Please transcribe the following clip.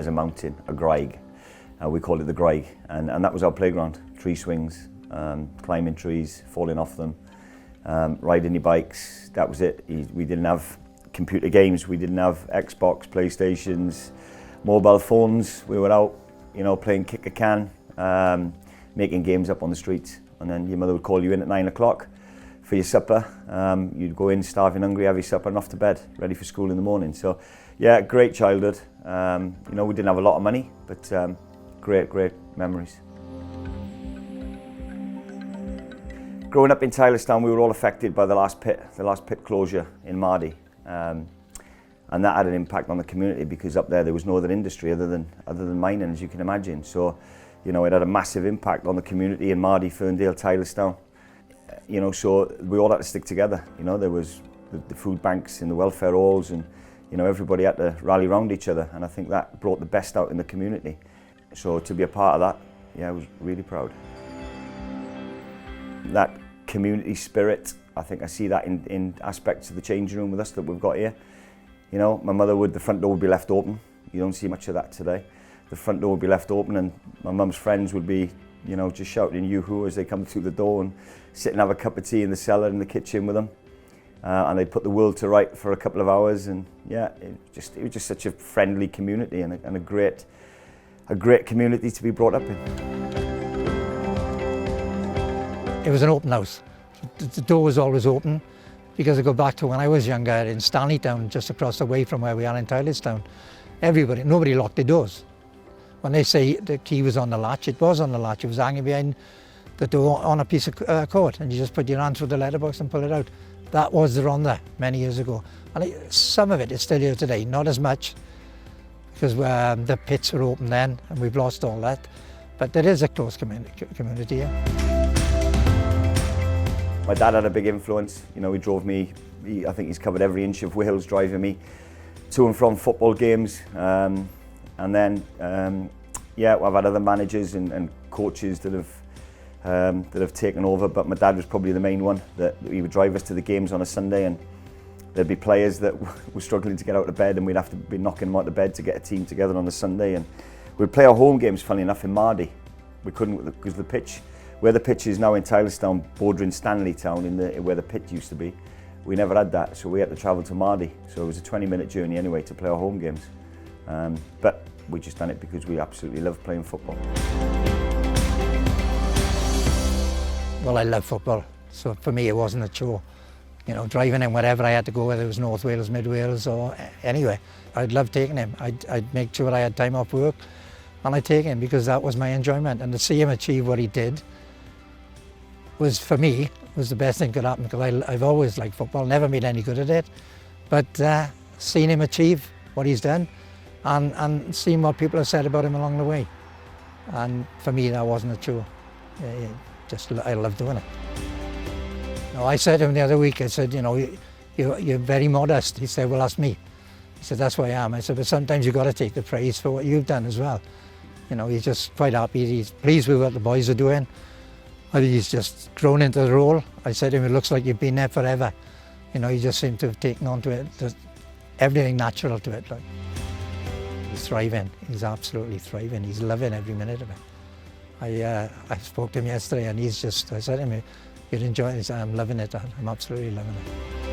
as a mountain, a graig. We called it the graig, and that was our playground. Tree swings, climbing trees, falling off them, riding your bikes, that was it. We didn't have computer games, we didn't have Xbox, PlayStations, mobile phones. We were out, you know, playing kick a can, making games up on the streets, and then your mother would call you in at 9 o'clock for your supper. You'd go in starving, hungry, have your supper and off to bed, ready for school in the morning. So yeah, great childhood. You know, we didn't have a lot of money, but great memories. Growing up in Tylorstown, we were all affected by the last pit closure in Mardy. And that had an impact on the community because up there was no other industry other than mining, as you can imagine. So, you know, it had a massive impact on the community in Mardy, Ferndale, Tylorstown. You know, so we all had to stick together. You know, there was the food banks and the welfare halls, and you know, everybody had to rally around each other, and I think that brought the best out in the community. So to be a part of that, yeah, I was really proud. That community spirit, I think I see that in aspects of the changing room with us that we've got here. You know, my mother the front door would be left open. You don't see much of that today. The front door would be left open, and my mum's friends would be, you know, just shouting "yoo-hoo" as they come through the door, and sit and have a cup of tea in the cellar in the kitchen with them. And they'd put the world to right for a couple of hours, and yeah, it was just such a friendly community and a great community to be brought up in. It was an open house. The door was always open, because I go back to when I was younger in Stanleytown, just across the way from where we are in Tylorstown. Nobody locked their doors. When they say the key was on the latch, it was on the latch. It was hanging behind the door on a piece of cord, and you just put your hand through the letterbox and pull it out. That was on there many years ago. And some of it is still here today, not as much, because the pits were open then, and we've lost all that. But there is a close community here. My dad had a big influence. You know, he drove me, I think he's covered every inch of Wales, driving me to and from football games. And then, yeah, I've had other managers and coaches that have taken over, but my dad was probably the main one. That he would drive us to the games on a Sunday, and there'd be players that were struggling to get out of bed, and we'd have to be knocking them out of bed to get a team together on a Sunday. And we'd play our home games, funny enough, in Mardy. We couldn't, because the pitch, where the pitch is now in Tylorstown, bordering Stanleytown, where the pit used to be, we never had that, so we had to travel to Mardy. So it was a 20-minute journey anyway to play our home games. But we just done it because we absolutely love playing football. Well, I love football, so for me it wasn't a chore. You know, driving him wherever I had to go, whether it was North Wales, Mid Wales, or anywhere, I'd love taking him. I'd make sure I had time off work, and I'd take him because that was my enjoyment. And to see him achieve what he did was, for me, was the best thing could happen, because I've always liked football, never been any good at it. But seeing him achieve what he's done, and seeing what people have said about him along the way, and for me that wasn't a chore. I love doing it. No, I said to him the other week, I said, you know, you're very modest. He said, well, that's me. He said, that's who I am. I said, but sometimes you've got to take the praise for what you've done as well. You know, he's just quite happy. He's pleased with what the boys are doing. I think he's just grown into the role. I said to him, it looks like you've been there forever. You know, he just seemed to have taken on to it, everything natural to it. Like. He's thriving. He's absolutely thriving. He's loving every minute of it. I spoke to him yesterday, and I said to him, you're enjoying it? He said, I'm loving it. I'm absolutely loving it.